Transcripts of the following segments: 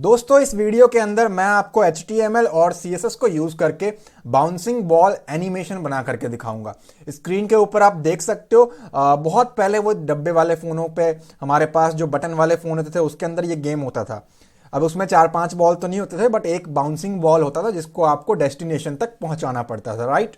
दोस्तों इस वीडियो के अंदर मैं आपको HTML और CSS को यूज करके बाउंसिंग बॉल एनिमेशन बना करके दिखाऊंगा। स्क्रीन के ऊपर आप देख सकते हो बहुत पहले वो डब्बे वाले फोनों पे हमारे पास जो बटन वाले फोन होते थे उसके अंदर ये गेम होता था। अब उसमें 4-5 बॉल तो नहीं होते थे बट एक बाउंसिंग बॉल होता था जिसको आपको डेस्टिनेशन तक पहुंचाना पड़ता था, राइट।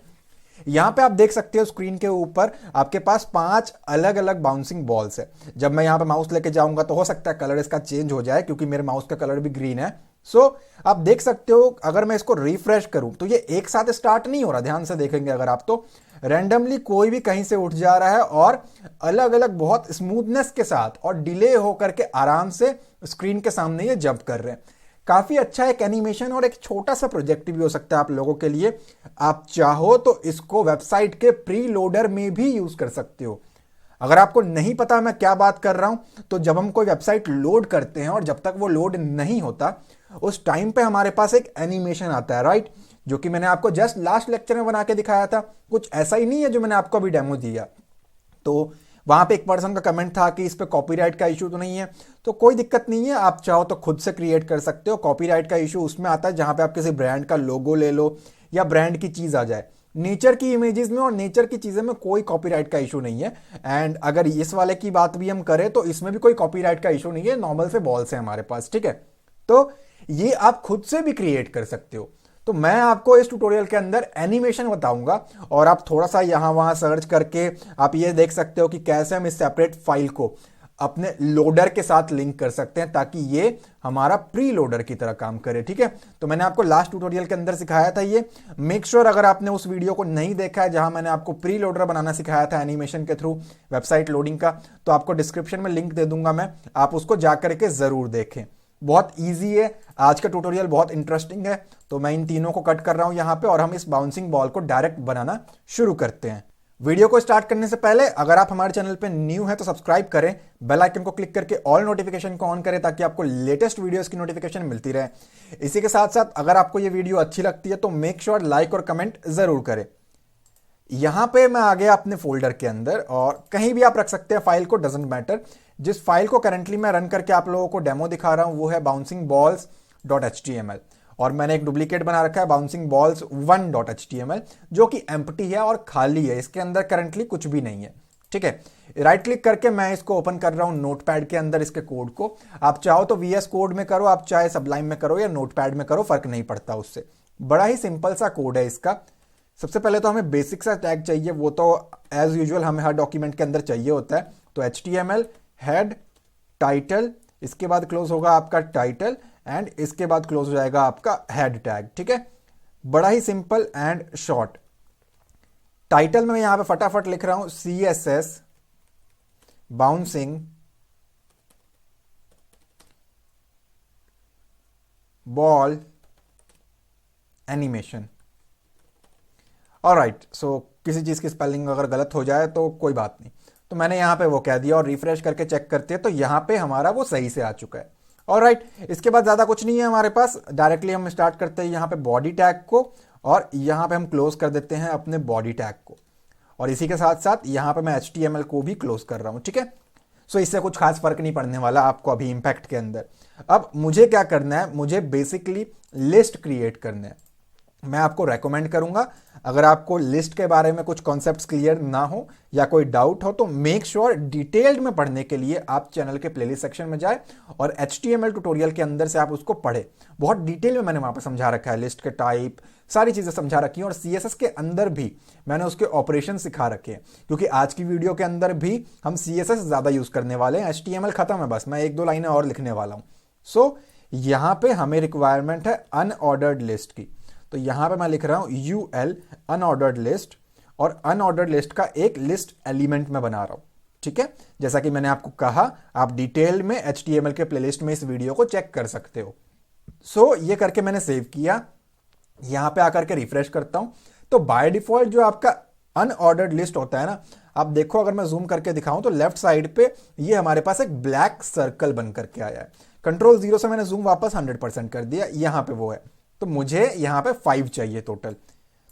यहां पे आप देख सकते हो स्क्रीन के ऊपर आपके पास 5 अलग अलग बाउंसिंग बॉल्स है। जब मैं यहां पे माउस लेके जाऊंगा तो हो सकता है कलर इसका चेंज हो जाए क्योंकि मेरे माउस का कलर भी ग्रीन है। सो आप देख सकते हो अगर मैं इसको रिफ्रेश करूं तो ये एक साथ स्टार्ट नहीं हो रहा, ध्यान से देखेंगे अगर आप तो रैंडमली कोई भी कहीं से उठ जा रहा है और अलग अलग बहुत स्मूथनेस के साथ और डिले होकर के आराम से स्क्रीन के सामने ये जंप कर रहे हैं। काफी अच्छा एक एनिमेशन और एक छोटा सा प्रोजेक्ट भी हो सकता है आप लोगों के लिए। आप चाहो तो इसको वेबसाइट के प्री लोडर में भी यूज कर सकते हो। अगर आपको नहीं पता मैं क्या बात कर रहा हूं तो जब हम कोई वेबसाइट लोड करते हैं और जब तक वो लोड नहीं होता उस टाइम पे हमारे पास एक एनिमेशन आता है, राइट, जो कि मैंने आपको जस्ट लास्ट लेक्चर में बना के दिखाया था। कुछ ऐसा ही नहीं है जो मैंने आपको अभी डेमो दिया। तो वहां पे एक पर्सन का कमेंट था कि इस पे कॉपीराइट का इशू तो नहीं है, तो कोई दिक्कत नहीं है, आप चाहो तो खुद से क्रिएट कर सकते हो। कॉपीराइट का इशू उसमें आता है जहां पे आप किसी ब्रांड का लोगो ले लो या ब्रांड की चीज आ जाए। नेचर की इमेजेस में और नेचर की चीजें में कोई कॉपीराइट का इशू नहीं है। एंड अगर इस वाले की बात भी हम करें तो इसमें भी कोई कॉपीराइट का इशू नहीं है, नॉर्मल से बॉल्स है हमारे पास, ठीक है। तो ये आप खुद से भी क्रिएट कर सकते हो। तो मैं आपको इस ट्यूटोरियल के अंदर एनिमेशन बताऊंगा और आप थोड़ा सा यहां वहां सर्च करके आप ये देख सकते हो कि कैसे हम इस सेपरेट फाइल को अपने लोडर के साथ लिंक कर सकते हैं ताकि ये हमारा प्री लोडर की तरह काम करे, ठीक है। तो मैंने आपको लास्ट ट्यूटोरियल के अंदर सिखाया था ये। मेक श्योर अगर आपने उस वीडियो को नहीं देखा है जहां मैंने आपको प्री लोडर बनाना सिखाया था एनिमेशन के थ्रू वेबसाइट लोडिंग का, तो आपको डिस्क्रिप्शन में लिंक दे दूंगा मैं, आप उसको जाकर के जरूर देखें। बहुत इजी है, आज का ट्यूटोरियल बहुत इंटरेस्टिंग है। तो मैं इन तीनों को कट कर रहा हूं यहां पे और हम इस बाउंसिंग बॉल को डायरेक्ट बनाना शुरू करते हैं। वीडियो को स्टार्ट करने से पहले अगर आप हमारे चैनल पे न्यू हैं तो सब्सक्राइब करें, बेल आइकन को क्लिक करके ऑल नोटिफिकेशन को ऑन करें ताकि आपको लेटेस्ट वीडियोस की नोटिफिकेशन मिलती रहे। इसी के साथ साथ अगर आपको ये वीडियो अच्छी लगती है तो मेक श्योर लाइक और कमेंट जरूर करें। यहां पे मैं आ गया अपने फोल्डर के अंदर और कहीं भी आप रख सकते हैं फाइल को, डजेंट मैटर। जिस फाइल को करंटली मैं रन करके आप लोगों को डेमो दिखा रहा हूं वो है bouncingballs.html और मैंने एक डुप्लीकेट बना रखा है bouncingballs1.html जो कि एम्प्टी है और खाली है, इसके अंदर करंटली कुछ भी नहीं है, ठीक है। राइट क्लिक करके मैं इसको ओपन कर रहा हूं नोटपैड के अंदर इसके कोड को। आप चाहो तो VS कोड में करो, आप चाहे सबलाइम में करो या नोटपैड में करो, फर्क नहीं पड़ता उससे। बड़ा ही सिंपल सा कोड है इसका। सबसे पहले तो हमें बेसिक सा टैग चाहिए, वो तो एज यूजुअल हमें हर डॉक्यूमेंट के अंदर चाहिए होता है। तो HTML हेड टाइटल, इसके बाद क्लोज होगा आपका टाइटल एंड इसके बाद क्लोज हो जाएगा आपका हेड टैग, ठीक है। बड़ा ही सिंपल एंड शॉर्ट। टाइटल में यहां पे फटाफट लिख रहा हूं CSS bouncing ball animation. Alright, so किसी चीज की स्पेलिंग अगर गलत हो जाए तो कोई बात नहीं, तो मैंने यहां पे वो कह दिया और रिफ्रेश करके चेक करते हैं तो यहां पे हमारा वो सही से आ चुका है। ऑलराइट, इसके बाद ज्यादा कुछ नहीं है हमारे पास। डायरेक्टली हम स्टार्ट करते हैं यहां पे बॉडी टैग को और यहां पे हम क्लोज कर देते हैं अपने बॉडी टैग को और इसी के साथ साथ यहां पे मैं HTML को भी क्लोज कर रहा हूं, ठीक है। सो इससे कुछ खास फर्क नहीं पड़ने वाला आपको अभी इंपैक्ट के अंदर। अब मुझे क्या करना है, मुझे बेसिकली लिस्ट क्रिएट करना है। मैं आपको रेकमेंड करूंगा अगर आपको लिस्ट के बारे में कुछ कॉन्सेप्ट्स क्लियर ना हो या कोई डाउट हो तो मेक श्योर डिटेल्ड में पढ़ने के लिए आप चैनल के प्लेलिस्ट सेक्शन में जाए और HTML ट्यूटोरियल के अंदर से आप उसको पढ़े। बहुत डिटेल में मैंने वहां पर समझा रखा है, लिस्ट के टाइप सारी चीजें समझा रखी हैं और CSS के अंदर भी मैंने उसके ऑपरेशन सिखा रखे हैं क्योंकि आज की वीडियो के अंदर भी हम CSS ज्यादा यूज करने वाले हैं। HTML खत्म है, बस मैं 1-2 लाइनें और लिखने वाला हूं। सो यहां पे हमें रिक्वायरमेंट है अनऑर्डर्ड लिस्ट की, तो यहां पे मैं लिख रहा हूं UL अनऑर्डर्ड लिस्ट और अनऑर्डर्ड लिस्ट का एक लिस्ट एलिमेंट में बना रहा हूं, ठीक है। जैसा कि मैंने आपको कहा आप डिटेल में HTML के प्लेलिस्ट में इस वीडियो को चेक कर सकते हो। सो ये करके मैंने सेव किया, यहां पे आकर के रिफ्रेश करता हूं तो बाय डिफॉल्ट जो आपका अनऑर्डर्ड लिस्ट होता है ना, आप देखो अगर मैं जूम करके दिखाऊं तो लेफ्ट साइड पे ये हमारे पास एक ब्लैक सर्कल बन करके आया है। Ctrl+0 से मैंने जूम वापस 100% कर दिया, यहां पे वो है। तो मुझे यहां पे 5 चाहिए टोटल,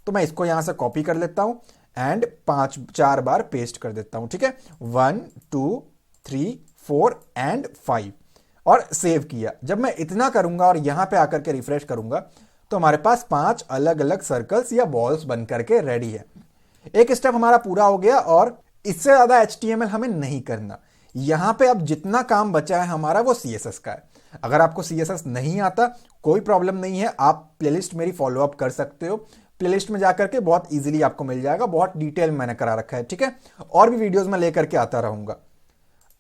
तो मैं इसको यहां से कॉपी कर लेता हूं एंड 4 बार पेस्ट कर देता हूं, ठीक है। 1 2 3 4 एंड 5। और सेव किया। जब मैं इतना करूंगा और यहां पे आकर के रिफ्रेश करूंगा तो हमारे पास 5 अलग अलग सर्कल्स या बॉल्स बन करके रेडी है। एक स्टेप हमारा पूरा हो गया और इससे ज्यादा HTML हमें नहीं करना। यहां पे अब जितना काम बचा है हमारा वो CSS का है। अगर आपको CSS नहीं आता कोई प्रॉब्लम नहीं है, आप प्लेलिस्ट मेरी फॉलो अप कर सकते हो। प्लेलिस्ट में जाकर के बहुत इजीली आपको मिल जाएगा, बहुत डिटेल मैंने करा रखा है, ठीक है। और भी वीडियोस में लेकर के आता रहूंगा।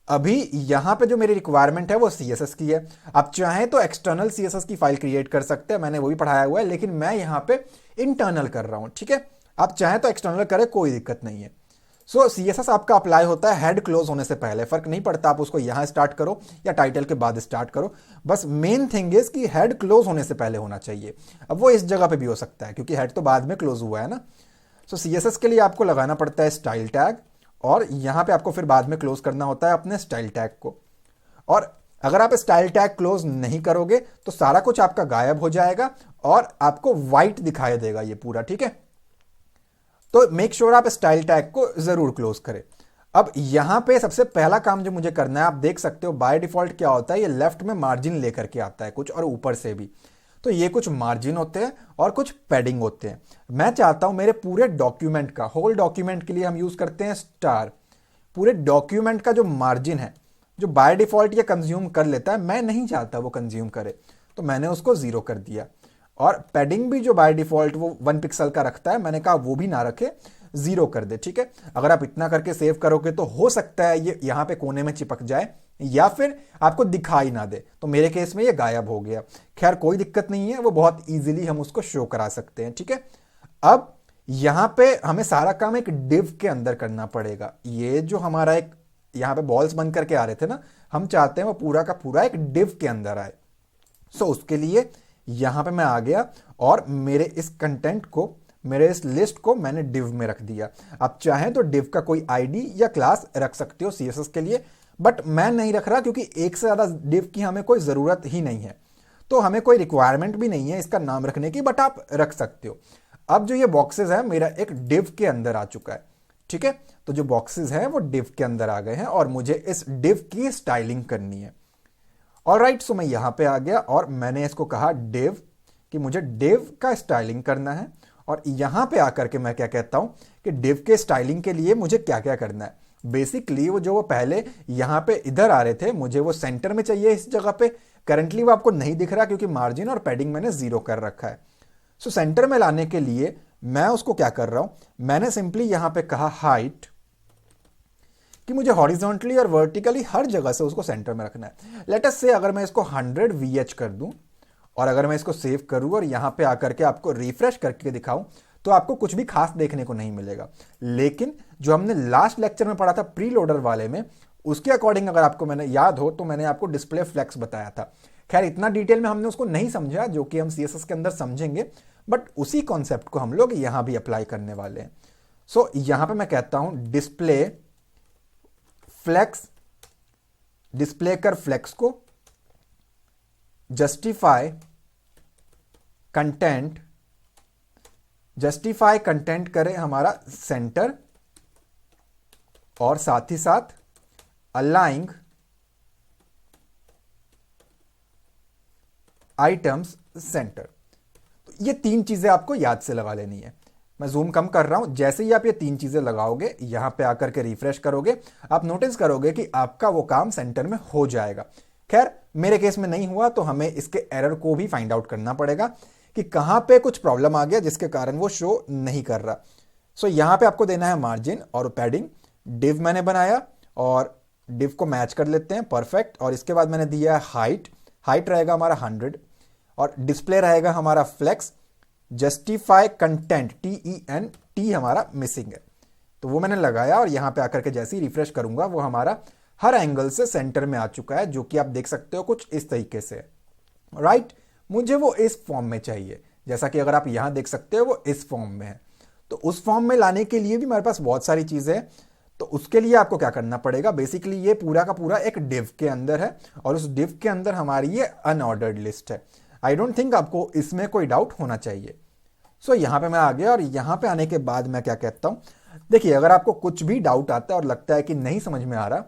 अभी यहां पे जो मेरी रिक्वायरमेंट है वो CSS की है। आप चाहें तो एक्सटर्नल CSS की फाइल क्रिएट कर सकते हैं, मैंने वो भी पढ़ाया हुआ है, लेकिन मैं यहां पे इंटरनल कर रहा हूं, ठीक है। आप चाहें तो एक्सटर्नल करें, कोई दिक्कत नहीं है। सो CSS आपका अप्लाई होता है हेड क्लोज होने से पहले, फर्क नहीं पड़ता आप उसको यहां स्टार्ट करो या टाइटल के बाद स्टार्ट करो, बस मेन थिंग इज कि हेड क्लोज होने से पहले होना चाहिए। अब वो इस जगह पे भी हो सकता है क्योंकि हेड तो बाद में क्लोज हुआ है ना। सो CSS के लिए आपको लगाना पड़ता है स्टाइल टैग, और यहां पे आपको फिर बाद में क्लोज करना होता है अपने स्टाइल टैग को। और अगर आप स्टाइल टैग क्लोज नहीं करोगे तो सारा कुछ आपका गायब हो जाएगा और आपको व्हाइट दिखाई देगा ये पूरा, ठीक है। तो मेक श्योर आप स्टाइल टैग को जरूर क्लोज करें। अब यहां पे सबसे पहला काम जो मुझे करना है, आप देख सकते हो बाय डिफॉल्ट क्या होता है, ये लेफ्ट में मार्जिन लेकर के आता है कुछ और ऊपर से भी। तो ये कुछ मार्जिन होते हैं और कुछ पैडिंग होते हैं। मैं चाहता हूं मेरे पूरे डॉक्यूमेंट का, होल डॉक्यूमेंट के लिए हम यूज करते हैं स्टार। पूरे डॉक्यूमेंट का जो मार्जिन है, जो बाय डिफॉल्ट ये कंज्यूम कर लेता है, मैं नहीं चाहता वो कंज्यूम करे, तो मैंने उसको 0 कर दिया। और पैडिंग भी जो बाय डिफॉल्ट वो 1 पिक्सल का रखता है, मैंने कहा वो भी ना रखे, 0 कर दे, ठीक है। अगर आप इतना करके सेव करोगे तो हो सकता है ये यहां पे कोने में चिपक जाए या फिर आपको दिखाई ना दे, तो मेरे केस में ये गायब हो गया। खैर कोई दिक्कत नहीं है, वो बहुत इजीली हम उसको शो करा सकते हैं, ठीक है। अब यहां पे हमें सारा काम एक डिव के अंदर करना पड़ेगा। ये जो हमारा एक यहां पे बॉल्स बन करके आ रहे थे ना, हम चाहते हैं वो पूरा का पूरा एक डिव के अंदर आए। सो उसके लिए यहां पे मैं आ गया और मेरे इस कंटेंट को, मेरे इस लिस्ट को मैंने डिव में रख दिया। आप चाहें तो डिव का कोई आईडी या क्लास रख सकते हो CSS के लिए, बट मैं नहीं रख रहा क्योंकि एक से ज्यादा डिव की हमें कोई जरूरत ही नहीं है, तो हमें कोई रिक्वायरमेंट भी नहीं है इसका नाम रखने की, बट आप रख सकते हो। अब जो ये बॉक्सेस है मेरा एक डिव के अंदर आ चुका है, ठीक है। तो जो बॉक्सेस हैं वो डिव के अंदर आ गए हैं और मुझे इस डिव की स्टाइलिंग करनी है। ऑलराइट, सो मैं यहां पे आ गया और मैंने इसको कहा डिव, कि मुझे डिव का स्टाइलिंग करना है। और यहां पे आकर के मैं क्या कहता हूं कि डिव के स्टाइलिंग के लिए मुझे क्या क्या करना है। बेसिकली वो पहले यहां पे इधर आ रहे थे, मुझे वो सेंटर में चाहिए इस जगह पे। करंटली वो आपको नहीं दिख रहा क्योंकि मार्जिन और पैडिंग मैंने 0 कर रखा है। सो सेंटर में लाने के लिए मैं उसको क्या कर रहा हूं, मैंने सिंपली यहां पे कहा हाइट, कि मुझे हॉरिजॉन्टली और वर्टिकली हर जगह से उसको सेंटर में रखना है। लेट अस से अगर मैं इसको 100 VH कर दूं और अगर मैं इसको सेव करूं और यहां पे आकर के आपको रिफ्रेश करके दिखाऊं तो आपको कुछ भी खास देखने को नहीं मिलेगा। लेकिन जो हमने लास्ट लेक्चर में पढ़ा था प्री लोडर वाले में, उसके अकॉर्डिंग अगर आपको मैंने याद हो तो मैंने आपको डिस्प्ले फ्लेक्स बताया था। खैर इतना डिटेल में हमने उसको नहीं समझा जो कि हम CSS के अंदर समझेंगे, बट उसी कॉन्सेप्ट को हम लोग यहां भी अप्लाई करने वाले हैं। सो यहां पे मैं कहता हूं डिस्प्ले फ्लेक्स, डिस्प्ले कर फ्लेक्स को, जस्टिफाई कंटेंट, जस्टिफाई कंटेंट करें हमारा सेंटर, और साथ ही साथ अलाइंग आइटम्स सेंटर। तो ये 3 चीजें आपको याद से लगा लेनी है। मैं जूम कम कर रहा हूं, जैसे ही आप ये 3 चीजें लगाओगे, यहां पे आकर के रिफ्रेश करोगे, आप नोटिस करोगे कि आपका वो काम सेंटर में हो जाएगा। खैर मेरे केस में नहीं हुआ तो हमें इसके एरर को भी फाइंड आउट करना पड़ेगा कि कहां पे कुछ प्रॉब्लम आ गया जिसके कारण वो शो नहीं कर रहा। सो यहां पे आपको देना है मार्जिन और पैडिंग। डिव मैंने बनाया और डिव को मैच कर लेते हैं, परफेक्ट। और इसके बाद मैंने दिया है हाइट, हाइट रहेगा हमारा 100 और डिस्प्ले रहेगा हमारा फ्लेक्स। जस्टिफाई कंटेंट, TENT हमारा मिसिंग है, तो वो मैंने लगाया और यहां पे आकर के जैसे ही रिफ्रेश करूंगा वो हमारा हर एंगल से सेंटर में आ चुका है, जो कि आप देख सकते हो कुछ इस तरीके से। राइट, मुझे वो इस फॉर्म में चाहिए, जैसा कि अगर आप यहां देख सकते हो वो इस फॉर्म में है। तो उस फॉर्म में लाने के लिए भी हमारे पास बहुत सारी चीजें हैं। तो उसके लिए आपको क्या करना पड़ेगा, बेसिकली ये पूरा का पूरा एक डिव के अंदर है और उस डिव के अंदर हमारी ये अनऑर्डर्ड लिस्ट है। आई डोंट थिंक आपको इसमें कोई डाउट होना चाहिए। सो यहां पे मैं आ गया और यहां पे आने के बाद मैं क्या कहता हूं, देखिए अगर आपको कुछ भी डाउट आता है और लगता है कि नहीं समझ में आ रहा,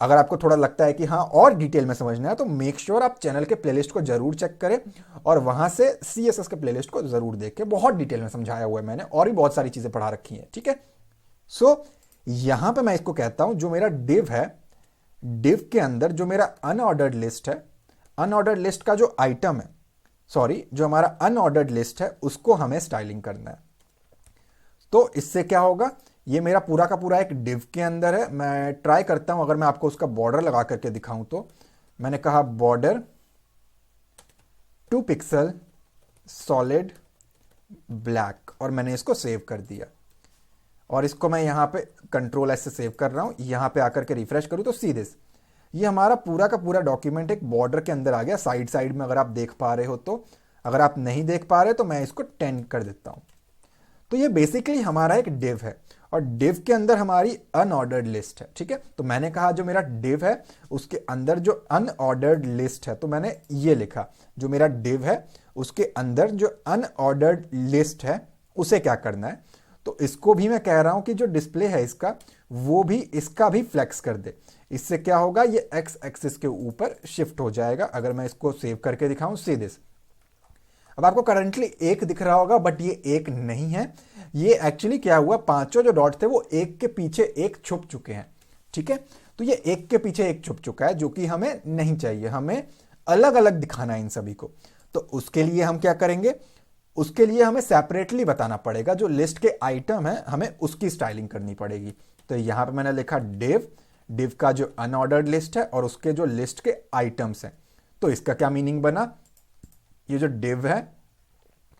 अगर आपको थोड़ा लगता है कि हाँ और डिटेल में समझना है तो मेक श्योर आप चैनल के प्लेलिस्ट को जरूर चेक करें और वहां से CSS के प्लेलिस्ट को जरूर देखें। बहुत डिटेल में समझाया हुआ है मैंने और भी बहुत सारी चीजें पढ़ा रखी हैं, ठीक है। सो यहां पे मैं इसको कहता हूं जो मेरा div है, div के अंदर जो मेरा अनऑर्डर्ड लिस्ट है, अनऑर्डर्ड लिस्ट का जो आइटम है, सॉरी जो हमारा अनऑर्डर्ड लिस्ट है उसको हमें स्टाइलिंग करना है। तो इससे क्या होगा, ये मेरा पूरा का पूरा एक div के अंदर है। मैं ट्राई करता हूं, अगर मैं आपको उसका बॉर्डर लगा करके दिखाऊं तो मैंने कहा बॉर्डर 2 पिक्सल सॉलिड ब्लैक और मैंने इसको सेव कर दिया और इसको मैं यहां पे कंट्रोल S से सेव कर रहा हूं। यहां पे आकर के रिफ्रेश करूं तो सी दिस, ये हमारा पूरा का पूरा डॉक्यूमेंट एक बॉर्डर के अंदर आ गया। साइड साइड में अगर आप देख पा रहे हो तो, अगर आप नहीं देख पा रहे तो मैं इसको 10 कर देता हूं। तो ये बेसिकली हमारा एक div है और div के अंदर हमारी अनऑर्डर्ड लिस्ट है, ठीक है। तो मैंने कहा जो मेरा div है उसके अंदर जो अनऑर्डर्ड लिस्ट है, तो मैंने ये लिखा जो मेरा div है उसके अंदर जो अनऑर्डर्ड लिस्ट है उसे क्या करना है। तो इसको भी मैं कह रहा हूं कि जो डिस्प्ले है इसका वो भी इसका भी फ्लेक्स कर दे। इससे क्या होगा, ये एक्स एक्सिस के ऊपर शिफ्ट हो जाएगा। अगर मैं इसको सेव करके दिखाऊं, सी दिस, अब आपको करंटली 1 दिख रहा होगा बट ये 1 नहीं है। ये एक्चुअली क्या हुआ, पांचों जो डॉट थे वो एक के पीछे एक छुप चुके हैं, ठीक है। तो ये एक के पीछे एक छुप चुका है जो कि हमें नहीं चाहिए, हमें अलग अलग दिखाना है इन सभी को। तो उसके लिए हम क्या करेंगे, उसके लिए हमें सेपरेटली बताना पड़ेगा जो लिस्ट के आइटम है हमें उसकी स्टाइलिंग करनी पड़ेगी। तो यहां पे मैंने लिखा div का जो अनऑर्डर्ड लिस्ट है और उसके जो लिस्ट के आइटम्स हैं। तो इसका क्या मीनिंग बना, ये जो div है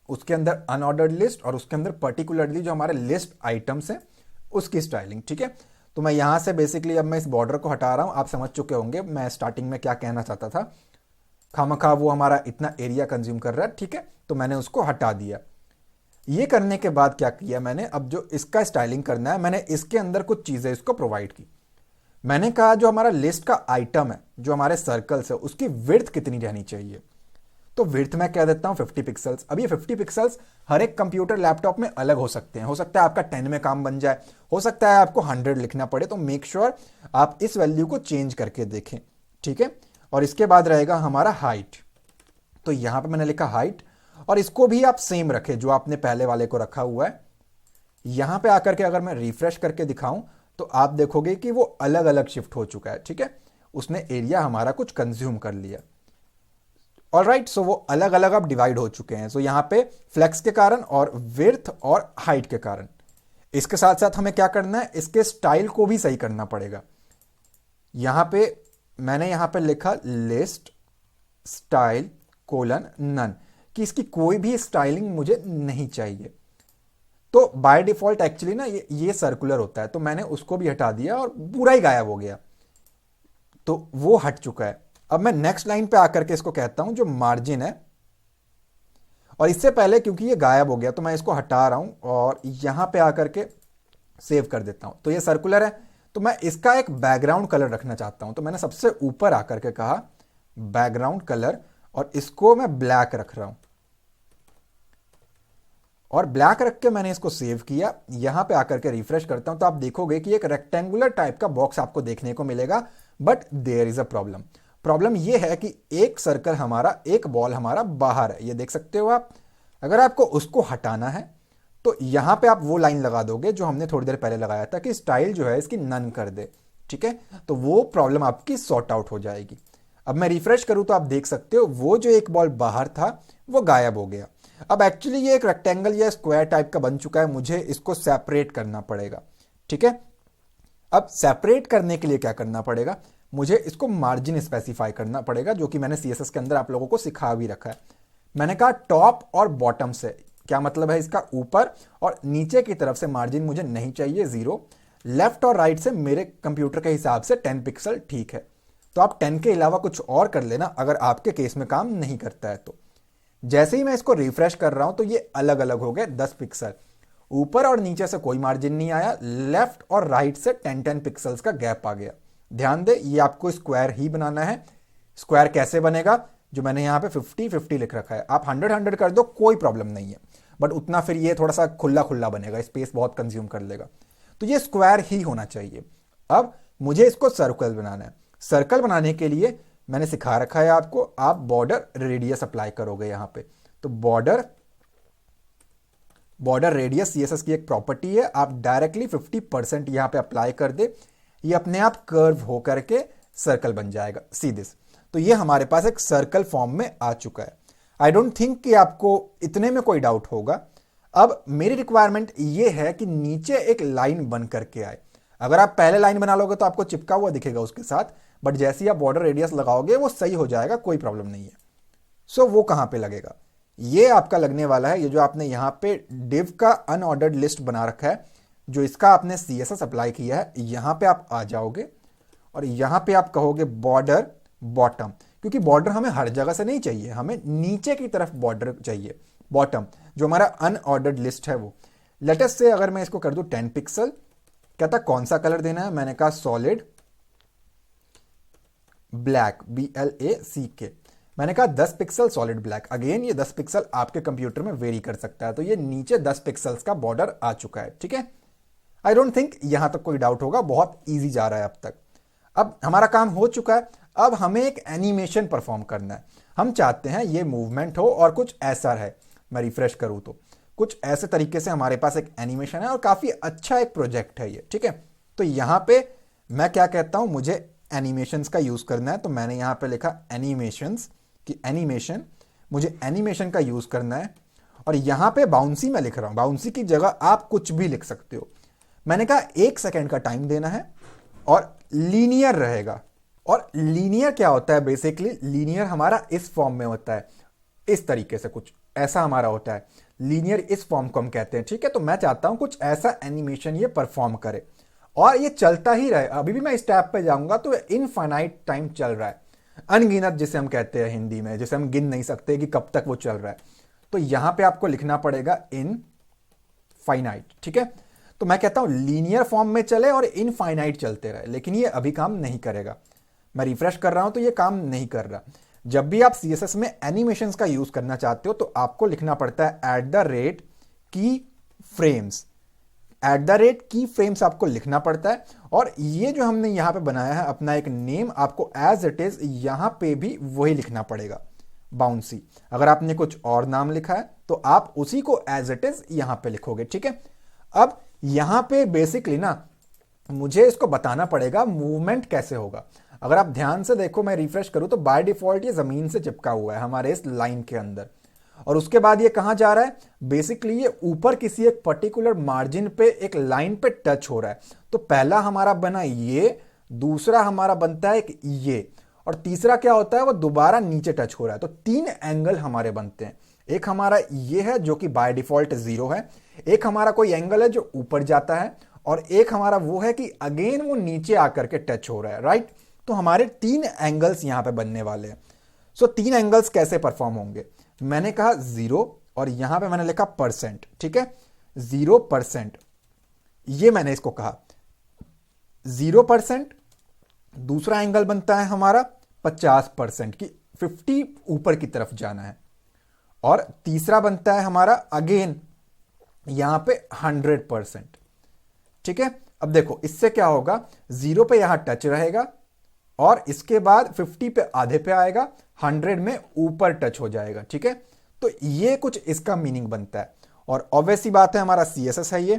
उसके अंदर अनऑर्डर्ड लिस्ट और उसके अंदर पर्टिकुलरली जो हमारे लिस्ट आइटम्स हैं उसकी स्टाइलिंग, ठीक है। तो मैं यहां से बेसिकली अब मैं इस बॉर्डर को हटा रहा हूं। आप समझ चुके होंगे मैं स्टार्टिंग में क्या कहना चाहता था, खामखा वो हमारा इतना एरिया कंज्यूम कर रहा है, ठीक है। तो मैंने उसको हटा दिया। ये करने के बाद क्या किया मैंने, अब जो इसका स्टाइलिंग करना है मैंने इसके अंदर कुछ चीजें इसको प्रोवाइड की। मैंने कहा जो हमारा लिस्ट का आइटम है, जो हमारे सर्कल्स है, उसकी विड्थ कितनी रहनी चाहिए। तो विड्थ मैं कह देता हूं 50 पिक्सल्स। अब ये 50 पिक्सल्स हर एक कंप्यूटर लैपटॉप में अलग हो सकते हैं। हो सकता है आपका 10 में काम बन जाए, हो सकता है आपको 100 लिखना पड़े। तो मेक श्योर आप इस वैल्यू को चेंज करके देखें, ठीक है। और इसके बाद रहेगा हमारा हाइट। तो यहां पे मैंने लिखा हाइट और इसको भी आप सेम रखें जो आपने पहले वाले को रखा हुआ है। यहां पे आकर के अगर मैं रिफ्रेश करके दिखाऊं तो आप देखोगे कि वो अलग अलग शिफ्ट हो चुका है, ठीक है। उसने एरिया हमारा कुछ कंज्यूम कर लिया। ऑलराइट, सो वो अलग अलग अब डिवाइड हो चुके हैं। सो यहां पे फ्लेक्स के कारण और विड्थ और हाइट के कारण। इसके साथ साथ हमें क्या करना है, इसके स्टाइल को भी सही करना पड़ेगा। यहां पे मैंने यहां पे लिखा लिस्ट स्टाइल कोलन नन, कि इसकी कोई भी स्टाइलिंग मुझे नहीं चाहिए। तो बाय डिफॉल्ट एक्चुअली ना ये सर्कुलर होता है, तो मैंने उसको भी हटा दिया और पूरा ही गायब हो गया। तो वो हट चुका है। अब मैं नेक्स्ट लाइन पे आकर के इसको कहता हूं जो मार्जिन है, और इससे पहले क्योंकि ये गायब हो गया तो मैं इसको हटा रहा हूं और यहां पे आकर के सेव कर देता हूं। तो ये सर्कुलर है, तो मैं इसका एक बैकग्राउंड कलर रखना चाहता हूं। तो मैंने सबसे ऊपर आकर के कहा बैकग्राउंड कलर और इसको मैं ब्लैक रख रहा हूं और ब्लैक रख के मैंने इसको सेव किया। यहां पे आकर के रिफ्रेश करता हूं तो आप देखोगे कि एक रेक्टेंगुलर टाइप का बॉक्स आपको देखने को मिलेगा। But there is a problem. Problem यह है कि एक सर्कल हमारा, एक बॉल हमारा बाहर है, ये देख सकते हो आप। अगर आपको उसको हटाना है तो यहां पे आप वो लाइन लगा दोगे जो हमने थोड़ी देर पहले लगाया था कि स्टाइल जो है इसकी नन कर दे, ठीक है। तो वो प्रॉब्लम आपकी सॉर्ट आउट हो जाएगी। अब मैं रिफ्रेश करूं तो आप देख सकते हो वो जो एक बॉल बाहर था वो गायब हो गया। अब एक्चुअली ये एक रेक्टेंगल या स्क्वायर टाइप का बन चुका है, मुझे इसको सेपरेट करना पड़ेगा, ठीक है। अब सेपरेट करने के लिए क्या करना पड़ेगा, मुझे इसको मार्जिन स्पेसिफाई करना पड़ेगा, जो कि मैंने CSS के अंदर आप लोगों को सिखा भी रखा है। मैंने कहा टॉप और बॉटम से, क्या मतलब है इसका, ऊपर और नीचे की तरफ से मार्जिन मुझे नहीं चाहिए 0। लेफ्ट और राइट से मेरे कंप्यूटर के हिसाब से 10 पिक्सल ठीक है। तो आप 10 के अलावा कुछ और कर लेना अगर आपके केस में काम नहीं करता है तो। जैसे ही मैं इसको रिफ्रेश कर रहा हूं तो ये अलग अलग हो गए 10 पिक्सल। ऊपर और नीचे से कोई मार्जिन नहीं आया, लेफ्ट और राइट से 10-10 पिक्सल्स का गैप आ गया। ध्यान दे, ये आपको स्क्वायर ही बनाना है। स्क्वायर कैसे बनेगा, जो मैंने यहां पे 50-50 लिख रखा है, आप 100-100 कर दो, कोई प्रॉब्लम नहीं है। बट उतना फिर ये थोड़ा सा खुला खुला बनेगा, स्पेस बहुत कंज्यूम कर लेगा। तो ये स्क्वायर ही होना चाहिए। अब मुझे इसको सर्कल बनाना है। सर्कल बनाने के लिए मैंने सिखा रखा है आपको, आप बॉर्डर रेडियस अप्लाई करोगे यहां पे। तो बॉर्डर रेडियस सीएसएस की एक प्रॉपर्टी है, आप डायरेक्टली 50% यहां पे अप्लाई कर दे, ये अपने आप कर्व हो करके सर्कल बन जाएगा, सी दिस। तो ये हमारे पास एक सर्कल फॉर्म में आ चुका है। आई डोंट थिंक कि आपको इतने में कोई डाउट होगा। अब मेरी रिक्वायरमेंट ये है कि नीचे एक लाइन बन करके आए। अगर आप पहले लाइन बना लोगे तो आपको चिपका हुआ दिखेगा उसके साथ, बट जैसे ही आप बॉर्डर रेडियस लगाओगे वो सही हो जाएगा, कोई प्रॉब्लम नहीं है। सो वो कहां पे लगेगा, ये आपका लगने वाला है, ये जो आपने यहां पे div का अनऑर्डर्ड लिस्ट बना रखा है, जो इसका आपने CSS अप्लाई किया है, यहां पे आप आ जाओगे और यहां पे आप कहोगे बॉर्डर बॉटम, क्योंकि बॉर्डर हमें हर जगह से नहीं चाहिए, हमें नीचे की तरफ बॉर्डर चाहिए, बॉटम जो हमारा अनऑर्डर्ड लिस्ट है वो। लेटेस्ट से अगर मैं इसको कर दूं 10 पिक्सल, कहता कौन सा कलर देना है, मैंने कहा सॉलिड ब्लैक, BLACK, मैंने कहा 10 पिक्सल सॉलिड ब्लैक। अगेन ये 10 पिक्सल आपके कंप्यूटर में वेरी कर सकता है, तो ये नीचे 10 पिक्सल्स का बॉर्डर आ चुका है, ठीक है। आई डोंट थिंक यहां तक कोई डाउट होगा, बहुत इजी जा रहा है अब तक। अब हमारा काम हो चुका है, अब हमें एक एनिमेशन परफॉर्म करना है। हम चाहते हैं ये मूवमेंट हो और कुछ ऐसा है, मैं रिफ्रेश करूं तो कुछ ऐसे तरीके से हमारे पास एक एनिमेशन है और काफी अच्छा एक प्रोजेक्ट है ये, ठीक है। तो यहां पे मैं क्या कहता हूं, मुझे एनिमेशंस का यूज करना है, तो मैंने यहां पे लिखा एनिमेशंस कि एनिमेशन, मुझे एनिमेशन का यूज करना है। और यहां पे बाउंसी मैं लिख रहा हूं, बाउंसी की जगह आप कुछ भी लिख सकते हो। मैंने कहा 1 सेकेंड का टाइम देना है और लीनियर रहेगा। और लीनियर क्या होता है, बेसिकली लीनियर हमारा इस फॉर्म में होता है, इस तरीके से कुछ ऐसा हमारा होता है, लीनियर इस फॉर्म को हम कहते हैं, ठीक है। तो मैं चाहता हूं कुछ ऐसा एनिमेशन ये परफॉर्म करे और ये चलता ही रहे। अभी भी मैं इस टैब पे जाऊंगा तो इनफाइनाइट टाइम चल रहा है, अनगिनत जिसे हम कहते हैं हिंदी में, जिसे हम गिन नहीं सकते कि कब तक वो चल रहा है। तो यहां पे आपको लिखना पड़ेगा इनफाइनाइट, ठीक है। तो मैं कहता हूं लीनियर फॉर्म में चले और इनफाइनाइट चलते रहे, लेकिन ये अभी काम नहीं करेगा। मैं रिफ्रेश कर रहा हूं तो ये काम नहीं कर रहा। जब भी आप CSS में एनिमेशंस का यूज करना चाहते हो तो आपको लिखना पड़ता है @की फ्रेम्स, @की फ्रेम्स आपको लिखना पड़ता है। और ये जो हमने यहां पे बनाया है अपना एक नेम, आपको एज इट इज यहां पे भी वही लिखना पड़ेगा, बाउंसी। अगर आपने कुछ और नाम लिखा है तो आप उसी को एज इट इज यहां पे लिखोगे, ठीक है। अब यहां पे बेसिकली ना मुझे इसको बताना पड़ेगा मूवमेंट कैसे होगा। अगर आप ध्यान से देखो, मैं रिफ्रेश करूं तो बाय डिफॉल्ट ये जमीन से चिपका हुआ है हमारे इस लाइन के अंदर, और उसके बाद ये कहां जा रहा है, बेसिकली ये ऊपर किसी एक पर्टिकुलर मार्जिन पे एक लाइन पे टच हो रहा है। तो पहला हमारा बना ये, दूसरा हमारा बनता है एक ये, और तीसरा क्या होता है, वो दोबारा नीचे टच हो रहा है। तो 3 एंगल हमारे बनते हैं। एक हमारा ये है जो कि बाय डिफॉल्ट 0 है, एक हमारा कोई एंगल है जो ऊपर जाता है, और एक हमारा वो है कि अगेन वो नीचे आकर के टच हो रहा है, राइट। तो हमारे 3 एंगल्स यहां पे बनने वाले हैं। सो 3 एंगल्स कैसे परफॉर्म होंगे, मैंने कहा 0 और यहां पे मैंने लिखा %, ठीक है। 0%, ये मैंने इसको कहा 0%। दूसरा एंगल बनता है हमारा 50% की, 50 ऊपर की तरफ जाना है। और तीसरा बनता है हमारा अगेन यहां पे 100%, ठीक है। अब देखो इससे क्या होगा, 0 पे यहां टच रहेगा और इसके बाद 50 पे आधे पे आएगा, 100 में ऊपर टच हो जाएगा, ठीक है। तो ये कुछ इसका मीनिंग बनता है। और ऑब्वियसली बात है हमारा CSS है ये।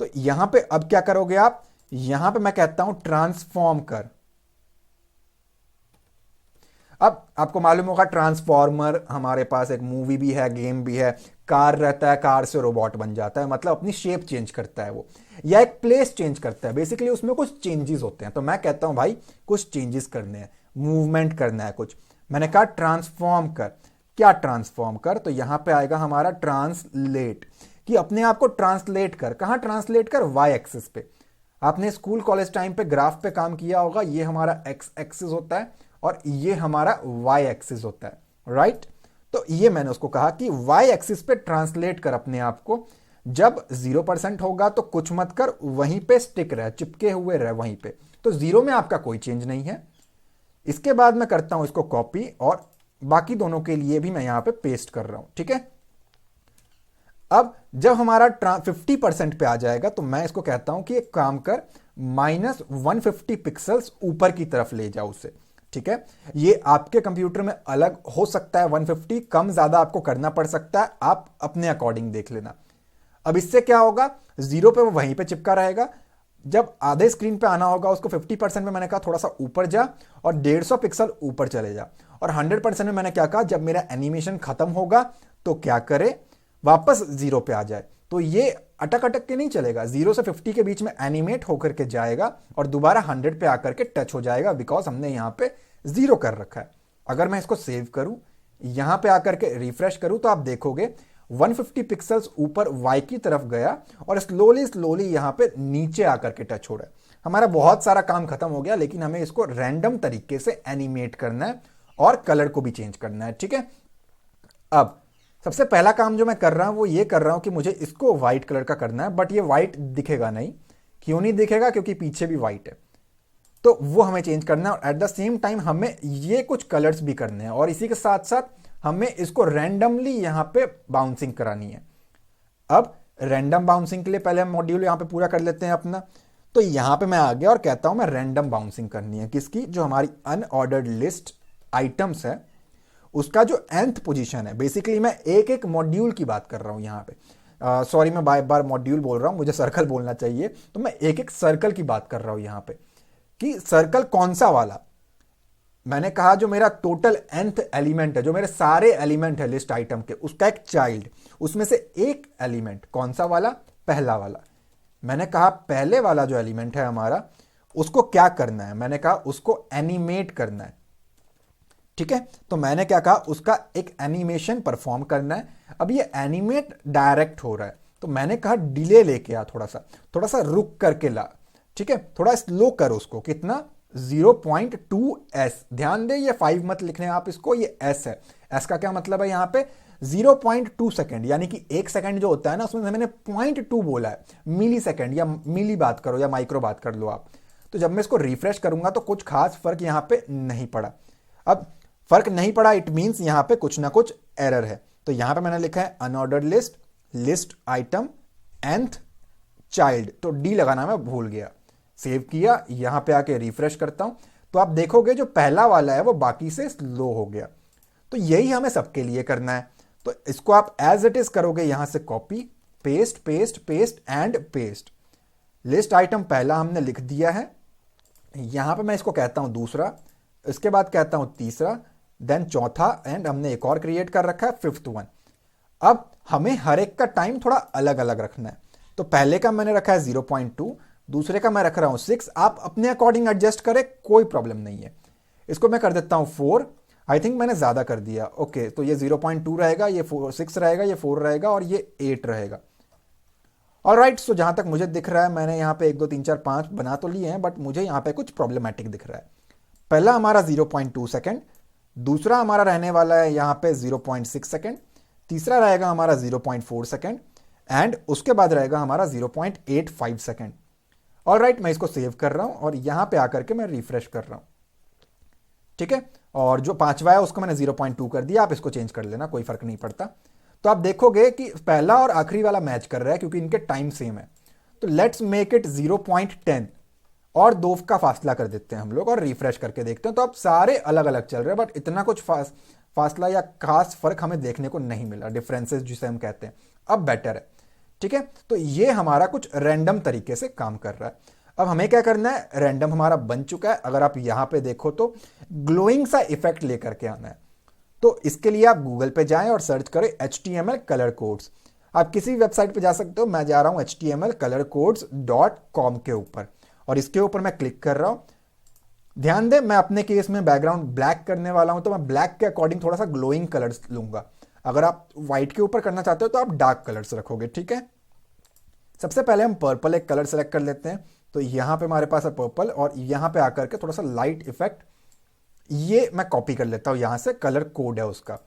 तो यहां पे अब क्या करोगे आप, यहां पे मैं कहता हूं ट्रांसफॉर्म कर। अब आपको मालूम होगा ट्रांसफॉर्मर हमारे पास एक मूवी भी है, गेम भी है। कार रहता है, कार से रोबोट बन जाता है, मतलब अपनी शेप चेंज करता है वो, या एक प्लेस चेंज करता है। बेसिकली उसमें कुछ चेंजेस होते हैं। तो मैं कहता हूं भाई कुछ चेंजेस करने हैं, मूवमेंट करना है कुछ। मैंने कहा ट्रांसफॉर्म कर। क्या ट्रांसफॉर्म कर, तो यहां पे आएगा हमारा ट्रांसलेट, कि अपने आप को ट्रांसलेट कर। कहां ट्रांसलेट कर, वाई एक्सिस पे। आपने स्कूल कॉलेज टाइम पे ग्राफ पे काम किया होगा, ये हमारा एक्स एक्सिस होता है और ये हमारा वाई एक्सिस होता है, राइट। तो ये मैंने उसको कहा कि वाई एक्सिस पे ट्रांसलेट कर अपने आप को। जब 0% होगा तो कुछ मत कर, वहीं पे स्टिक रहे, चिपके हुए रहे वहीं पे। तो 0 में आपका कोई चेंज नहीं है। इसके बाद मैं करता हूं इसको कॉपी और बाकी दोनों के लिए भी मैं यहां पे पेस्ट कर रहा हूं, ठीक है। अब जब हमारा 50% पे आ जाएगा तो मैं इसको कहता हूं कि एक काम कर, -150 पिक्सल्स ऊपर की तरफ ले जाओ उसे। ठीक है, ये आपके कंप्यूटर में अलग हो सकता है, 150 कम ज्यादा आपको करना पड़ सकता है, आप अपने अकॉर्डिंग देख लेना। अब इससे क्या होगा, 0 पे वो वहीं पे चिपका रहेगा, जब आधे स्क्रीन पे आना होगा उसको 50% में मैंने कहा थोड़ा सा ऊपर जा और 150 पिक्सल ऊपर चले जा, और 100% में मैंने क्या कहा जब मेरा एनिमेशन खत्म होगा तो क्या करे, वापस 0 पे आ जाए। तो ये अटक अटक के नहीं चलेगा, 0 से 50 के बीच में एनिमेट होकर के जाएगा और दोबारा 100 पे आकर के टच हो जाएगा, बिकॉज हमने यहां पे 0 कर रखा है। अगर मैं इसको सेव करूं, यहां पे आकर के रिफ्रेश करूं, तो आप देखोगे 150 पिक्सल्स ऊपर वाई की तरफ गया और स्लोली स्लोली यहां पे नीचे आकर के टच हो रहा है। हमारा बहुत सारा काम खत्म हो गया, लेकिन हमें इसको रैंडम तरीके से एनिमेट करना है और कलर को भी चेंज करना है। ठीक है, अब सबसे पहला काम जो मैं कर रहा हूं वो ये कर रहा हूं कि मुझे इसको व्हाइट कलर का करना है, बट ये व्हाइट दिखेगा नहीं। क्यों नहीं दिखेगा, क्योंकि पीछे भी व्हाइट है, तो वो हमें चेंज करना है। और एट द सेम टाइम हमें ये कुछ कलर्स भी करने हैं, और इसी के साथ साथ हमें इसको रैंडमली यहां पे बाउंसिंग करानी है। अब रैंडम बाउंसिंग के लिए पहले हम मॉड्यूल यहां पे पूरा कर लेते हैं अपना। तो यहां पे मैं आ गया और कहता हूं मैं रैंडम बाउंसिंग करनी है किसकी, जो हमारी अनऑर्डर्ड लिस्ट आइटम्स है उसका जो nth पोजीशन है। बेसिकली मैं एक एक मॉड्यूल की बात कर रहा हूं यहां पे, सॉरी मैं बार बार मॉड्यूल बोल रहा हूं, मुझे सर्कल बोलना चाहिए। तो मैं एक एक सर्कल की बात कर रहा हूं यहां पे कि सर्कल कौन सा वाला। मैंने कहा जो मेरा टोटल nth एलिमेंट है, जो मेरे सारे एलिमेंट है लिस्ट आइटम के, उसका एक चाइल्ड, उसमें से एक एलिमेंट कौन सा वाला, पहला वाला। मैंने कहा पहले वाला जो एलिमेंट है हमारा, उसको क्या करना है, मैंने कहा उसको एनिमेट करना है। ठीक है, तो मैंने क्या कहा, उसका एक एनिमेशन परफॉर्म करना है। अब ये एनिमेट डायरेक्ट हो रहा है, तो मैंने कहा डिले लेके आ, थोड़ा सा रुक करके ला। ठीक है, थोड़ा स्लो कर उसको, कितना, 0.2s। ध्यान दे, ये 5 मत लिखने आप इसको, ये s है। s का क्या मतलब है, यहां पे 0.2 सेकेंड, यानी कि 1 सेकेंड जो होता है ना, उसमें मैंने 0.2 बोला है, मिली सेकेंड, या मिली बात करो या माइक्रो बात कर लो आप। तो जब मैं इसको रिफ्रेश करूंगा तो कुछ खास फर्क यहां पे नहीं पड़ा। अब फर्क नहीं पड़ा, इट मींस यहां पे कुछ ना कुछ एरर है। तो यहां पे मैंने लिखा है unordered list, list item, nth child, तो डी लगाना मैं भूल गया। सेव किया, यहां पे आके रिफ्रेश करता हूं, तो आप देखोगे जो पहला वाला है वो बाकी से स्लो हो गया। तो यही हमें सबके लिए करना है। तो इसको आप एज इट इज करोगे, यहां से copy paste paste paste and paste. List item पहला हमने लिख दिया है, यहां पे मैं इसको कहता हूं दूसरा, इसके बाद कहता हूं तीसरा, देन चौथा, एंड हमने एक और क्रिएट कर रखा है, 5th वन। अब हमें हर एक का टाइम थोड़ा अलग अलग रखना है। तो पहले का मैंने रखा है 0.2, दूसरे का मैं रख रहा हूं 6। आप अपने अकॉर्डिंग एडजस्ट करें, कोई प्रॉब्लम नहीं है। इसको मैं कर देता हूं 4। आई थिंक मैंने ज्यादा कर दिया। ओके, तो ये 0.2 रहेगा, ये 6 रहेगा, ये 4 रहेगा और ये 8 रहेगा। ऑलराइट, सो जहां तक मुझे दिख रहा है, मैंने यहां पे 1 2 3 4 5 बना तो लिए हैं, बट मुझे यहां पे कुछ प्रॉब्लमैटिक दिख रहा है। पहला हमारा 0.2 सेकेंड, दूसरा हमारा रहने वाला है यहां पे 0.6 सेकेंड, तीसरा रहेगा हमारा 0.4 सेकेंड, एंड उसके बाद रहेगा हमारा 0.85 सेकेंड। ऑलराइट, मैं इसको सेव कर रहा हूं और यहां पे आकर के मैं रिफ्रेश कर रहा हूं। ठीक है, और जो पांचवा है उसको मैंने 0.2 कर दिया, आप इसको चेंज कर लेना, कोई फर्क नहीं पड़ता। तो आप देखोगे कि पहला और आखिरी वाला मैच कर रहा है क्योंकि इनके टाइम सेम है। तो लेट्स मेक इट 0.10 और 2 का फासला कर देते हैं हम लोग और रिफ्रेश करके देखते हैं। तो अब सारे अलग अलग चल रहे हैं, बट इतना कुछ फासला या खास फर्क हमें देखने को नहीं मिला, डिफरेंसेस जिसे हम कहते हैं। अब बेटर है। ठीक है, तो ये हमारा कुछ रैंडम तरीके से काम कर रहा है। अब हमें क्या करना है, रैंडम हमारा बन चुका है। अगर आप यहां पे देखो तो ग्लोइंग सा इफेक्ट लेकर के आना है। तो इसके लिए आप गूगल पे जाएं और सर्च करें HTML कलर कोड्स। आप किसी भी वेबसाइट पे जा सकते हो, मैं जा रहा हूं htmlcolorcodes.com के ऊपर, और इसके ऊपर मैं क्लिक कर रहा हूं। ध्यान दें, मैं अपने केस में बैकग्राउंड ब्लैक करने वाला हूं, तो मैं ब्लैक के अकॉर्डिंग थोड़ा सा ग्लोइंग कलर्स लूंगा। अगर आप व्हाइट के ऊपर करना चाहते हो तो आप डार्क कलर्स रखोगे। ठीक है, सबसे पहले हम पर्पल एक कलर सेलेक्ट कर लेते हैं। तो यहां पे हमारे पास है पर्पल, और यहां पे आकर के थोड़ा सा लाइट इफेक्ट ये मैं कॉपी कर लेता हूं, यहां से कलर कोड है उसका।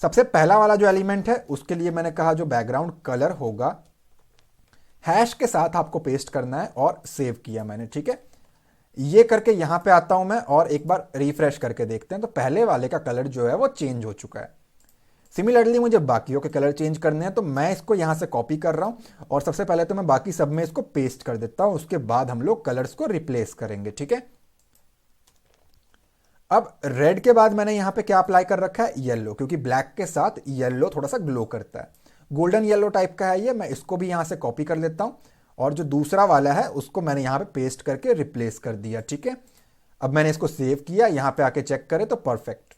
सबसे पहला वाला जो एलिमेंट है उसके लिए मैंने कहा जो बैकग्राउंड कलर होगा हैश के साथ आपको पेस्ट करना है, और सेव किया मैंने। ठीक है, ये करके यहां पे आता हूं मैं और एक बार रिफ्रेश करके देखते हैं। तो पहले वाले का कलर जो है वो चेंज हो चुका है। सिमिलरली मुझे बाकियों के कलर चेंज करने हैं, तो मैं इसको यहां से कॉपी कर रहा हूं और सबसे पहले तो मैं बाकी सब में इसको पेस्ट कर देता हूं, उसके बाद हम लोग कलर्स को रिप्लेस करेंगे। ठीक है, अब रेड के बाद मैंने यहां पे क्या अप्लाई कर रखा है, येलो, क्योंकि ब्लैक के साथ येलो थोड़ा सा ग्लो करता है, गोल्डन येलो टाइप का है ये। मैं इसको भी यहां से कॉपी कर लेता हूं और जो दूसरा वाला है उसको मैंने यहां पे पेस्ट करके रिप्लेस कर दिया। ठीक है, अब मैंने इसको सेव किया, यहां पे आके चेक करें तो परफेक्ट।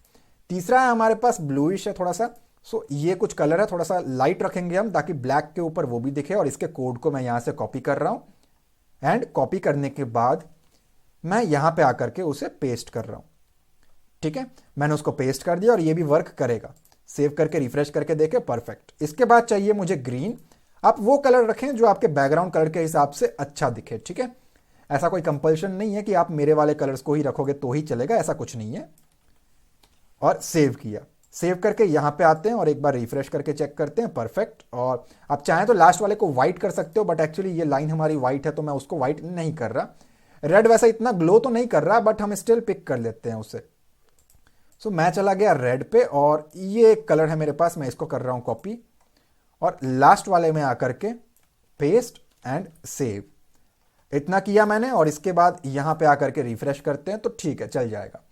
तीसरा है हमारे पास ब्लूइश है थोड़ा सा, सो ये कुछ कलर है, थोड़ा सा लाइट रखेंगे हम ताकि ब्लैक के ऊपर वो भी दिखे, और इसके कोड को मैं यहां से कॉपी कर रहा हूं एंड कॉपी करने के बाद मैं यहां पे आकर के उसे पेस्ट कर रहा हूं। ठीक है, मैंने उसको पेस्ट कर दिया और ये भी वर्क करेगा। सेव करके रिफ्रेश करके देखे, परफेक्ट। इसके बाद चाहिए मुझे ग्रीन। आप वो कलर रखें जो आपके बैकग्राउंड कलर के हिसाब से अच्छा दिखे। ठीक है, ऐसा कोई कंपल्शन नहीं है कि आप मेरे वाले कलर्स को ही रखोगे तो ही चलेगा, ऐसा कुछ नहीं है। और सेव किया, सेव करके यहां पे आते हैं और एक बार रिफ्रेश करके चेक करते हैं, परफेक्ट। और आप चाहें तो लास्ट वाले को व्हाइट कर सकते हो, बट एक्चुअली ये लाइन हमारी व्हाइट है तो मैं उसको व्हाइट नहीं कर रहा। रेड वैसा इतना ग्लो तो नहीं कर रहा, बट हम स्टिल पिक कर लेते हैं उसे। सो मैं चला गया रेड पे और ये एक कलर है मेरे पास, मैं इसको कर रहा हूं कॉपी और लास्ट वाले में आकर के पेस्ट एंड सेव। इतना किया मैंने और इसके बाद यहां पे आकर के रिफ्रेश करते हैं तो ठीक है, चल जाएगा।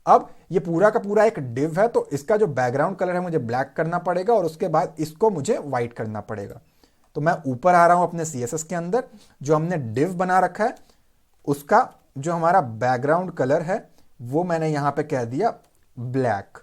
अब ये पूरा का पूरा एक डिव है, तो इसका जो बैकग्राउंड कलर है मुझे ब्लैक करना पड़ेगा और उसके बाद इसको मुझे व्हाइट करना पड़ेगा। तो मैं ऊपर आ रहा हूं अपने CSS के अंदर, जो हमने डिव बना रखा है उसका जो हमारा बैकग्राउंड कलर है वो मैंने यहां पे कह दिया ब्लैक।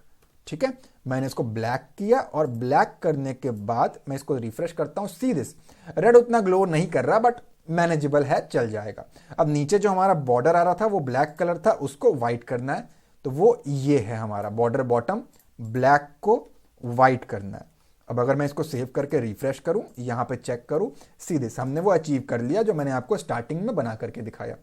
ठीक है, मैंने इसको ब्लैक किया और ब्लैक करने के बाद मैं इसको रिफ्रेश करता हूं। सी दिस, रेड उतना ग्लो नहीं कर रहा बट मैनेजेबल है, चल जाएगा। अब नीचे जो हमारा बॉर्डर आ रहा था वो ब्लैक कलर था, उसको व्हाइट करना है, तो वो ये है हमारा बॉर्डर बॉटम, ब्लैक को व्हाइट करना है। अब अगर मैं इसको सेव करके रिफ्रेश करूं, यहां पे चेक करूं, सी दिस, हमने वो अचीव कर लिया जो मैंने आपको स्टार्टिंग में बना करके दिखाया।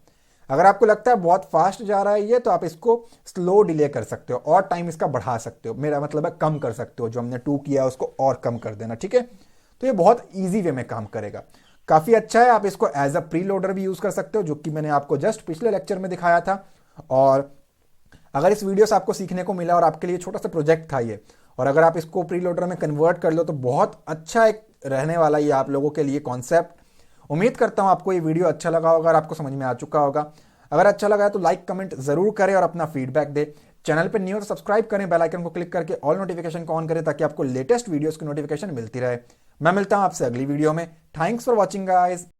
अगर आपको लगता है बहुत फास्ट जा रहा है ये, तो आप इसको स्लो डिले कर सकते हो और टाइम इसका बढ़ा सकते हो, मेरा मतलब है कम कर सकते हो, जो हमने 2 किया है उसको और कम कर देना। ठीक है, तो ये बहुत ईजी वे में काम करेगा, काफी अच्छा है। आप इसको एज अ प्री लोडर भी यूज कर सकते हो, जो कि मैंने आपको जस्ट पिछले लेक्चर में दिखाया था। और अगर इस वीडियो से आपको सीखने को मिला और आपके लिए छोटा सा प्रोजेक्ट था ये, और अगर आप इसको प्री लोडर में कन्वर्ट कर लो तो बहुत अच्छा एक रहने वाला ये आप लोगों के लिए कॉन्सेप्ट। उम्मीद करता हूं आपको ये वीडियो अच्छा लगा होगा और आपको समझ में आ चुका होगा। अगर अच्छा लगा है तो लाइक कमेंट जरूर करें और अपना फीडबैक दे। चैनल पे न्यू तो सब्सक्राइब करें, बेल आइकन को क्लिक करके ऑल नोटिफिकेशन को ऑन करें ताकि आपको लेटेस्ट वीडियोस की नोटिफिकेशन मिलती रहे। मैं मिलता हूं आपसे अगली वीडियो में। Thanks for watching guys.